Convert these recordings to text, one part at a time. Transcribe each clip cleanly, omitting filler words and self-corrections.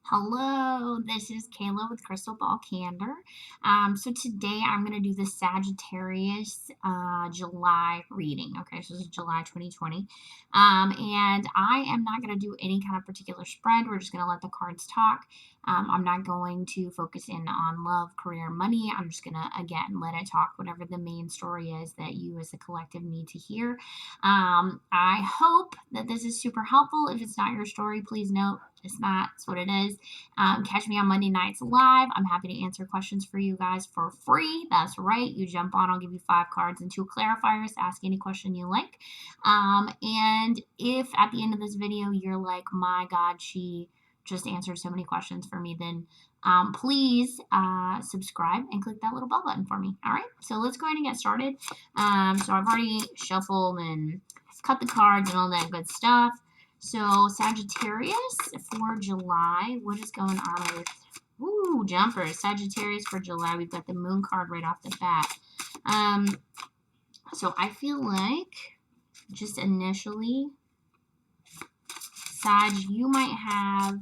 Hello, this is Kayla with Crystal Ball Candor. So today I'm going to do the Sagittarius July reading. Okay, so this is July 2020. And I am not going to do any kind of particular spread. We're just going to let the cards talk. I'm not going to focus in on love, career, money. I'm just going to, again, let it talk, whatever the main story is that you as a collective need to hear. I hope that this is super helpful. If it's not your story, please note it's not. It's what it is. Catch me on Monday nights live. I'm happy to answer questions for you guys for free. That's right. You jump on, I'll give you 5 cards and 2 clarifiers. Ask any question you like. And if at the end of this video you're like, my God, she just answered so many questions for me, then please subscribe and click that little bell button for me. All right, so let's go ahead and get started. So I've already shuffled and cut the cards and all that good stuff. So Sagittarius for July, what is going on with, ooh, jumpers. Sagittarius for July, we've got the moon card right off the bat. So I feel like just initially, Sag, you might have,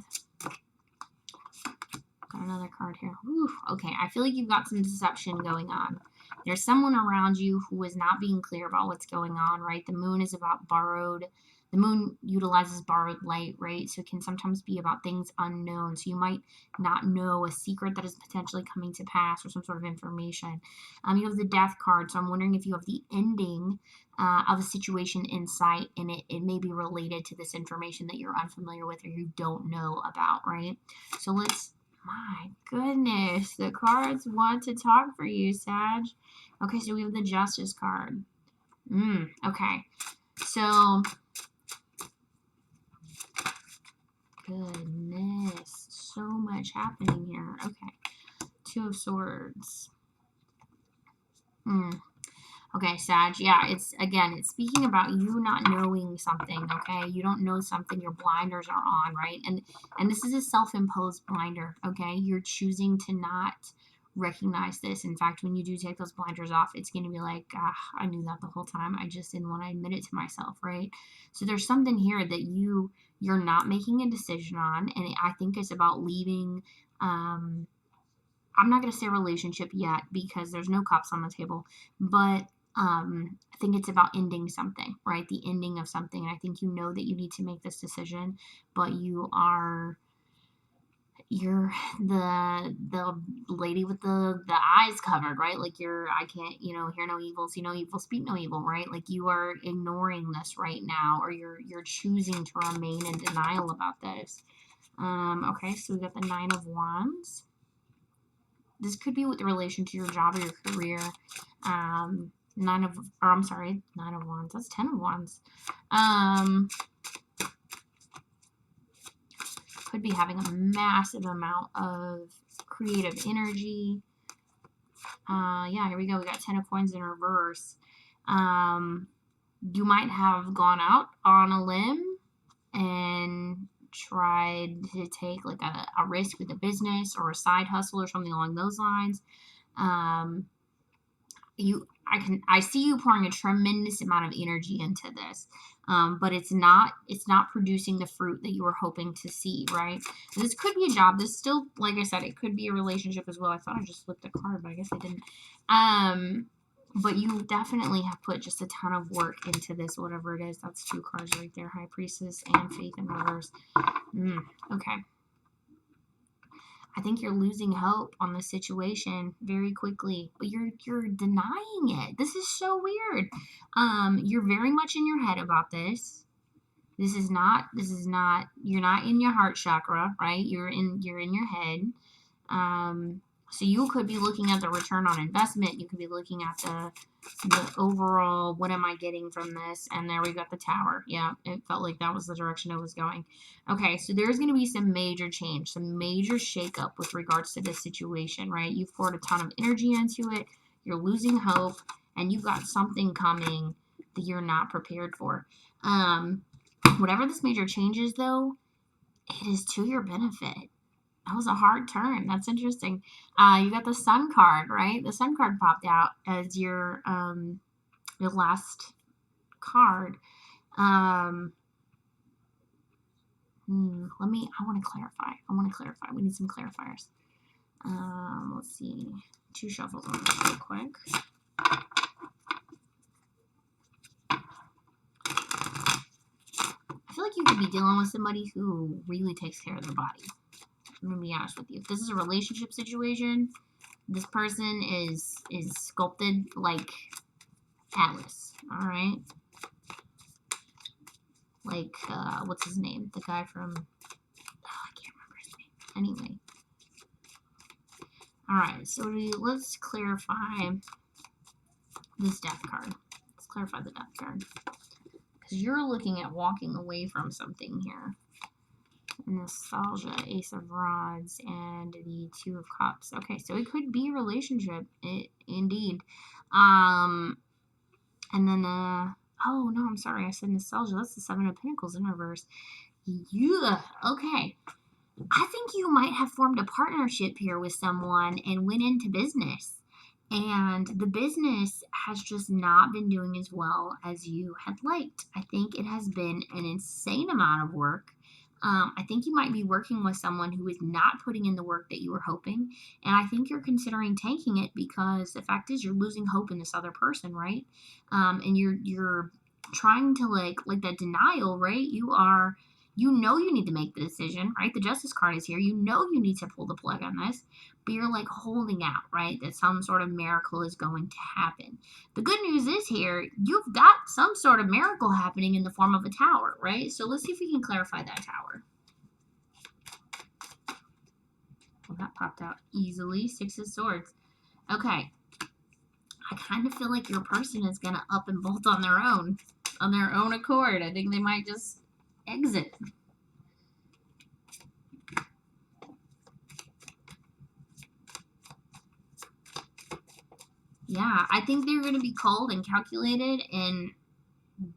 got another card here. Ooh, okay, I feel like you've got some deception going on. There's someone around you who is not being clear about what's going on, right? The moon is about the moon utilizes borrowed light, right? So it can sometimes be about things unknown. So you might not know a secret that is potentially coming to pass or some sort of information. You have the death card. So I'm wondering if you have the ending of a situation in sight, and it may be related to this information that you're unfamiliar with or you don't know about, right? So my goodness, the cards want to talk for you, Sag. Okay, so we have the Justice card. Okay. So, goodness, so much happening here. Okay, 2 of Swords. Okay, Sag, yeah, it's speaking about you not knowing something, okay? You don't know something, your blinders are on, right? And this is a self-imposed blinder, okay? You're choosing to not recognize this. In fact, when you do take those blinders off, it's going to be like, I knew that the whole time. I just didn't want to admit it to myself, right? So there's something here that you're not making a decision on, and I think it's about leaving I'm not going to say relationship yet because there's no cups on the table, but I think it's about ending something, right? The ending of something. And I think you know that you need to make this decision, but you're the lady with the eyes covered, right? Like I can't, hear no evil, see no evil, speak no evil, right? Like you are ignoring this right now, or you're choosing to remain in denial about this. Okay, so we got the 9 of Wands. This could be with relation to your job or your career. 9 of Wands. That's 10 of Wands. Could be having a massive amount of creative energy. Yeah, here we go. We got 10 of Coins in reverse. You might have gone out on a limb and tried to take like a risk with a business or a side hustle or something along those lines. I see you pouring a tremendous amount of energy into this, but it's not producing the fruit that you were hoping to see, right? And this could be a job. This still, like I said, it could be a relationship as well. I thought I just flipped a card, but I guess I didn't. But you definitely have put just a ton of work into this, whatever it is. That's 2 cards right there, High Priestess and Faith in reverse. Okay. I think you're losing hope on the situation very quickly, but you're denying it. This is so weird. You're very much in your head about this. You're not in your heart chakra, right? You're in your head. So you could be looking at the return on investment. You could be looking at the overall, what am I getting from this? And there we got the Tower. Yeah, it felt like that was the direction it was going. Okay, so there's going to be some major change, some major shakeup with regards to this situation, right? You've poured a ton of energy into it. You're losing hope, and you've got something coming that you're not prepared for. Whatever this major change is, though, it is to your benefit. That was a hard turn. That's interesting. You got the Sun card, right? The Sun card popped out as your last card. I want to clarify. We need some clarifiers. Let's see. 2 shuffles on this real quick. I feel like you could be dealing with somebody who really takes care of their body. I'm going to be honest with you. If this is a relationship situation, this person is sculpted like Atlas. All right. Like, what's his name? The guy from, I can't remember his name. Anyway. All right. So let's clarify this death card. Let's clarify the death card. Because you're looking at walking away from something here. Nostalgia, Ace of Rods, and the 2 of Cups. Okay, so it could be a relationship, indeed. And then, oh no, I'm sorry, I said nostalgia. That's the 7 of Pentacles in reverse. Yeah, okay. I think you might have formed a partnership here with someone and went into business. And the business has just not been doing as well as you had liked. I think it has been an insane amount of work. I think you might be working with someone who is not putting in the work that you were hoping. And I think you're considering tanking it because the fact is you're losing hope in this other person, right? And you're trying to like that denial, right? You know you need to make the decision, right? The Justice card is here. You know you need to pull the plug on this, but you're like holding out, right? That some sort of miracle is going to happen. The good news is here, you've got some sort of miracle happening in the form of a tower, right? So let's see if we can clarify that tower. Well, that popped out easily. 6 of Swords. Okay. I kind of feel like your person is going to up and bolt on their own accord. I think they might just exit. Yeah, I think they're going to be cold and calculated and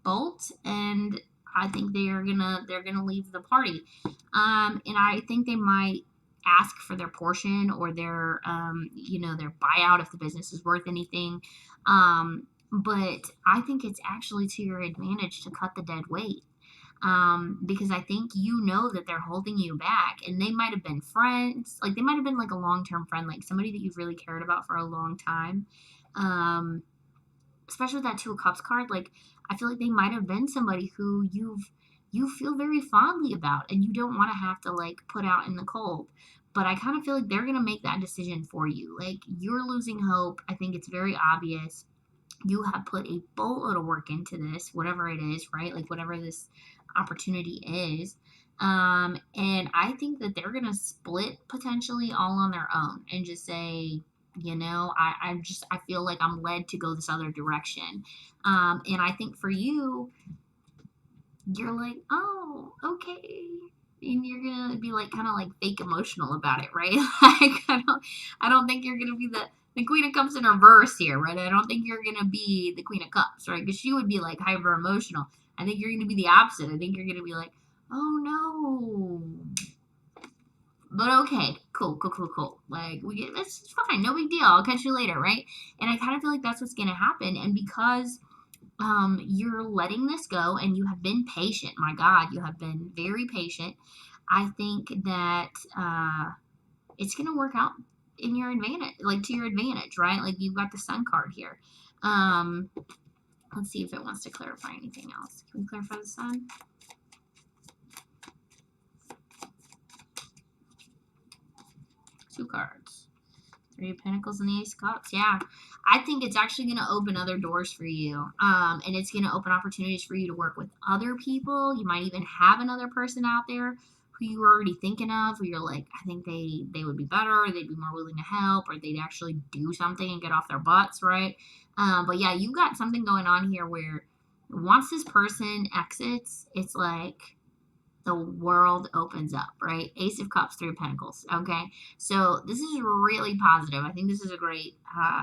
bolt, and I think they're gonna leave the party. And I think they might ask for their portion or their their buyout if the business is worth anything. But I think it's actually to your advantage to cut the dead weight. Because I think you know that they're holding you back, and they might have been friends, like they might have been like a long-term friend, like somebody that you've really cared about for a long time. Especially with that 2 of Cups card, like I feel like they might have been somebody who you feel very fondly about, and you don't want to have to like put out in the cold. But I kind of feel like they're gonna make that decision for you. Like you're losing hope. I think it's very obvious. You have put a boatload of work into this, whatever it is, right? Like whatever this opportunity is. And I think that they're gonna split potentially all on their own and just say, I feel like I'm led to go this other direction. And I think for you, you're like, oh, okay. And you're gonna be like kind of like fake emotional about it, right? Like I don't think you're gonna be the Queen of Cups in reverse here, right? I don't think you're gonna be the Queen of Cups, right? Because she would be like hyper emotional. I think you're gonna be the opposite. I think you're gonna be like, oh no. But okay, cool. Like it's fine, no big deal. I'll catch you later, right? And I kind of feel like that's what's gonna happen. And because you're letting this go and you have been patient, my God, you have been very patient. I think that it's gonna work out in your advantage, like to your advantage, right? Like you've got the Sun card here. Let's see if it wants to clarify anything else. Can we clarify the Sun? 2 cards. 3 of Pentacles and the Ace of Cups. Yeah. I think it's actually going to open other doors for you. And it's going to open opportunities for you to work with other people. You might even have another person out there who you were already thinking of, who you're like, I think they would be better, or they'd be more willing to help, or they'd actually do something and get off their butts, right? But yeah, you've got something going on here where once this person exits, it's like the world opens up, right? Ace of Cups, 3 of Pentacles, okay? So this is really positive. I think this is a great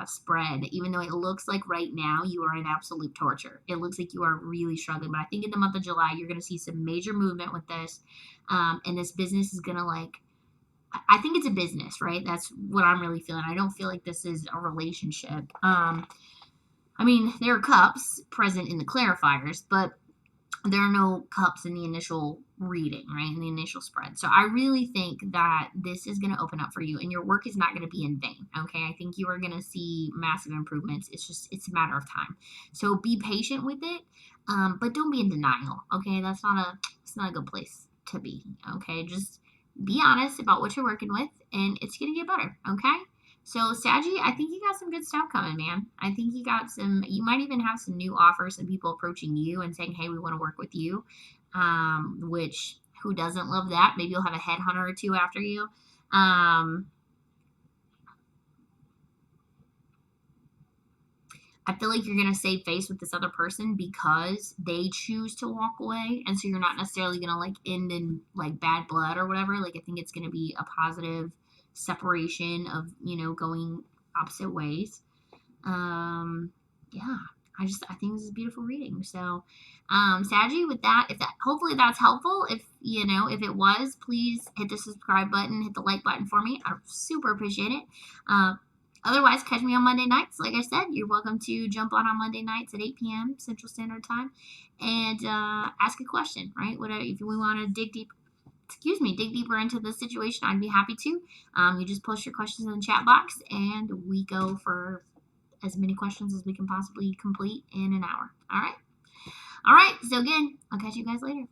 spread, even though it looks like right now you are in absolute torture. It looks like you are really struggling, but I think in the month of July, you're going to see some major movement with this, and this business is going to I think it's a business, right? That's what I'm really feeling. I don't feel like this is a relationship. I mean, there are cups present in the clarifiers, but there are no cups in the initial reading, right? In the initial spread. So I really think that this is going to open up for you and your work is not going to be in vain. Okay. I think you are going to see massive improvements. It's a matter of time. So be patient with it. But don't be in denial. Okay. It's not a good place to be. Okay. Just be honest about what you're working with and it's going to get better. Okay. So, Saggy, I think you got some good stuff coming, man. I think you might even have some new offers, some people approaching you and saying, hey, we want to work with you. Which, who doesn't love that? Maybe you'll have a headhunter or two after you. I feel like you're going to save face with this other person because they choose to walk away. And so you're not necessarily going to like end in like bad blood or whatever. Like, I think it's going to be a positive separation of, going opposite ways. Yeah, I think this is a beautiful reading. So, Saggy, with that, hopefully that's helpful. If it was, please hit the subscribe button, hit the like button for me. I super appreciate it. Otherwise, catch me on Monday nights. Like I said, you're welcome to jump on Monday nights at 8 p.m. Central Standard Time and ask a question, right? Whatever, if we want to dig deeper into the situation, I'd be happy to. You just post your questions in the chat box and we go for as many questions as we can possibly complete in an hour. All right. So again, I'll catch you guys later.